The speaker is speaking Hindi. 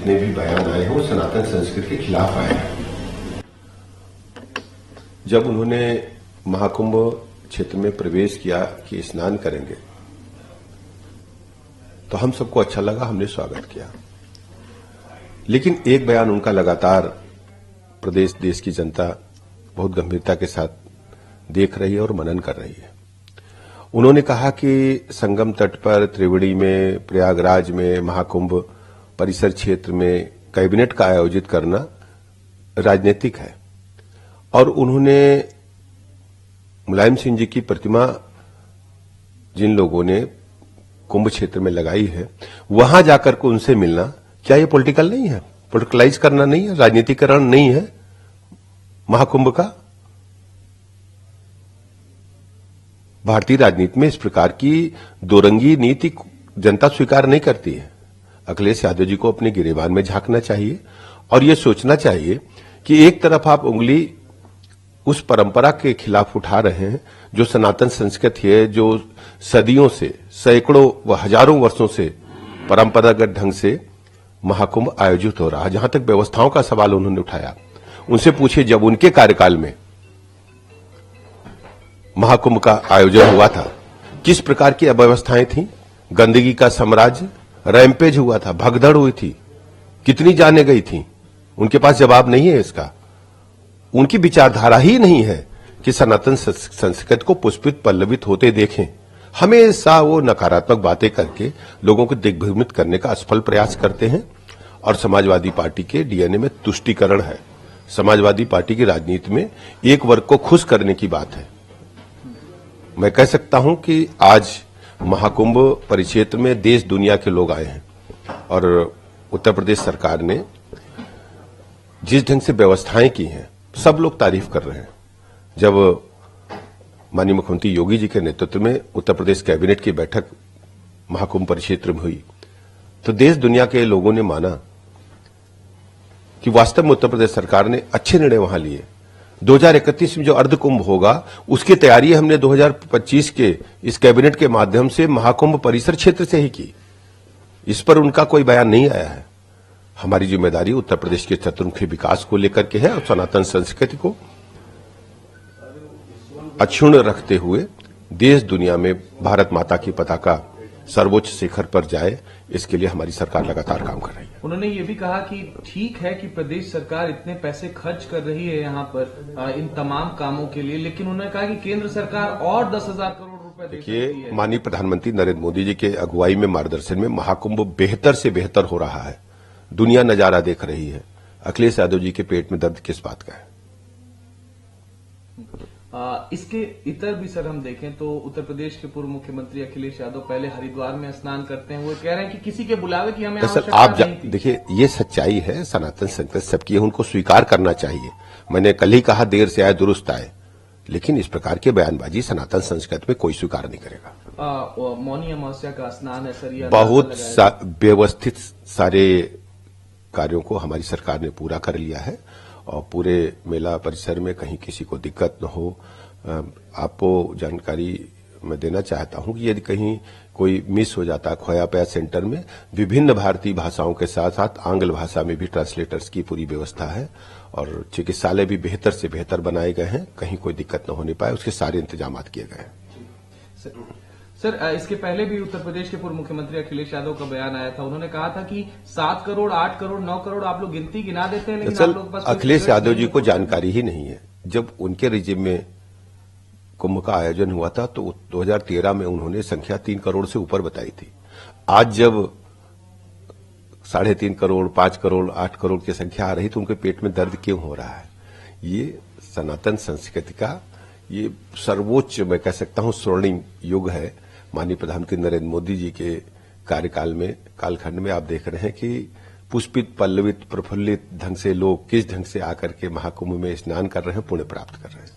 जितने भी बयान आए हैं वो सनातन संस्कृति के खिलाफ आए हैं। जब उन्होंने महाकुंभ क्षेत्र में प्रवेश किया कि स्नान करेंगे तो हम सबको अच्छा लगा, हमने स्वागत किया। लेकिन एक बयान उनका लगातार प्रदेश देश की जनता बहुत गंभीरता के साथ देख रही है और मनन कर रही है। उन्होंने कहा कि संगम तट पर त्रिवेणी में, प्रयागराज में, महाकुंभ परिसर क्षेत्र में कैबिनेट का आयोजित करना राजनीतिक है और उन्होंने मुलायम सिंह जी की प्रतिमा जिन लोगों ने कुंभ क्षेत्र में लगाई है वहां जाकर के उनसे मिलना, क्या ये पॉलिटिकल नहीं है? पॉलिटिकलाइज करना नहीं है? राजनीतिकरण नहीं है महाकुंभ का? भारतीय राजनीति में इस प्रकार की दोरंगी नीति जनता स्वीकार नहीं करती है। अखिलेश यादव जी को अपने गिरेबान में झांकना चाहिए और यह सोचना चाहिए कि एक तरफ आप उंगली उस परंपरा के खिलाफ उठा रहे हैं जो सनातन संस्कृति है, जो सदियों से, सैकड़ों व हजारों वर्षों से परंपरागत ढंग से महाकुंभ आयोजित हो रहा है। जहां तक व्यवस्थाओं का सवाल उन्होंने उठाया, उनसे पूछिए जब उनके कार्यकाल में महाकुंभ का आयोजन हुआ था किस प्रकार की अव्यवस्थाएं थी, गंदगी का साम्राज्य, रैंपेज हुआ था, भगदड़ हुई थी, कितनी जाने गई थी। उनके पास जवाब नहीं है इसका। उनकी विचारधारा ही नहीं है कि सनातन संस्कृति को पुष्पित पल्लवित होते देखें। हमेशा वो नकारात्मक बातें करके लोगों को दिग्भ्रमित करने का असफल प्रयास करते हैं और समाजवादी पार्टी के डीएनए में तुष्टीकरण है। समाजवादी पार्टी की राजनीति में एक वर्ग को खुश करने की बात है। मैं कह सकता हूं कि आज महाकुंभ परिक्षेत्र में देश दुनिया के लोग आए हैं और उत्तर प्रदेश सरकार ने जिस ढंग से व्यवस्थाएं की हैं सब लोग तारीफ कर रहे हैं। जब माननीय मुख्यमंत्री योगी जी के नेतृत्व में उत्तर प्रदेश कैबिनेट की बैठक महाकुंभ परिक्षेत्र में हुई तो देश दुनिया के लोगों ने माना कि वास्तव में उत्तर प्रदेश सरकार ने अच्छे निर्णय वहां लिए। 2031 में जो अर्धकुंभ होगा उसकी तैयारी हमने 2025 के इस कैबिनेट के माध्यम से महाकुंभ परिसर क्षेत्र से ही की। इस पर उनका कोई बयान नहीं आया है। हमारी जिम्मेदारी उत्तर प्रदेश के चतुर्मुखी विकास को लेकर के है और सनातन संस्कृति को अक्षुण्ण रखते हुए देश दुनिया में भारत माता की पताका सर्वोच्च शिखर पर जाए, इसके लिए हमारी सरकार लगातार काम कर रही है। उन्होंने ये भी कहा कि ठीक है कि प्रदेश सरकार इतने पैसे खर्च कर रही है यहाँ पर इन तमाम कामों के लिए, लेकिन उन्होंने कहा कि केंद्र सरकार और 10,000 करोड़ रुपए दे सकती है। माननीय प्रधानमंत्री नरेंद्र मोदी जी के अगुवाई में, मार्गदर्शन में महाकुंभ बेहतर से बेहतर हो रहा है। दुनिया नजारा देख रही है। अखिलेश यादव जी के पेट में दर्द किस बात का है? इसके इतर भी सर हम देखें तो उत्तर प्रदेश के पूर्व मुख्यमंत्री अखिलेश यादव पहले हरिद्वार में स्नान करते हैं। वो कह रहे हैं कि किसी के बुलावे की हमें आवश्यकता नहीं थी। देखिए, ये सच्चाई है। सनातन संस्कृति सबकी है, उनको स्वीकार करना चाहिए। मैंने कल ही कहा देर से आए दुरुस्त आए, लेकिन इस प्रकार की बयानबाजी सनातन संस्कृति में कोई स्वीकार नहीं करेगा। मौनी अमावस्या का स्नान है सर, बहुत व्यवस्थित सारे कार्यों को हमारी सरकार ने पूरा कर लिया है और पूरे मेला परिसर में कहीं किसी को दिक्कत न हो। आपको जानकारी मैं देना चाहता हूं कि यदि कहीं कोई मिस हो जाता है, खोया पाया सेंटर में विभिन्न भारतीय भाषाओं के साथ साथ आंग्ल भाषा में भी ट्रांसलेटर्स की पूरी व्यवस्था है और चिकित्सालय भी बेहतर से बेहतर बनाए गए हैं। कहीं कोई दिक्कत न होने पाए उसके सारे इंतजाम किए गए हैं। सर, इसके पहले भी उत्तर प्रदेश के पूर्व मुख्यमंत्री अखिलेश यादव का बयान आया था। उन्होंने कहा था कि 7 करोड़, 8 करोड़, 9 करोड़ आप लोग गिनती गिना देते हैं, लेकिन आप लोग बस अखिलेश यादव जी को जानकारी ही नहीं है। जब उनके रिजिम में कुंभ का आयोजन हुआ था तो 2013 में उन्होंने संख्या 3 करोड़ से ऊपर बताई थी। आज जब 3.5 करोड़, 5 करोड़, 8 करोड़ की संख्या आ रही तो उनके पेट में दर्द क्यों हो रहा है? ये सनातन संस्कृति का ये सर्वोच्च, मैं कह सकता हूं, स्वर्णिम युग है। माननीय प्रधानमंत्री नरेंद्र मोदी जी के कार्यकाल में, कालखंड में आप देख रहे हैं कि पुष्पित पल्लवित प्रफुल्लित ढंग से लोग किस ढंग से आकर के महाकुंभ में स्नान कर रहे हैं, पुण्य प्राप्त कर रहे हैं।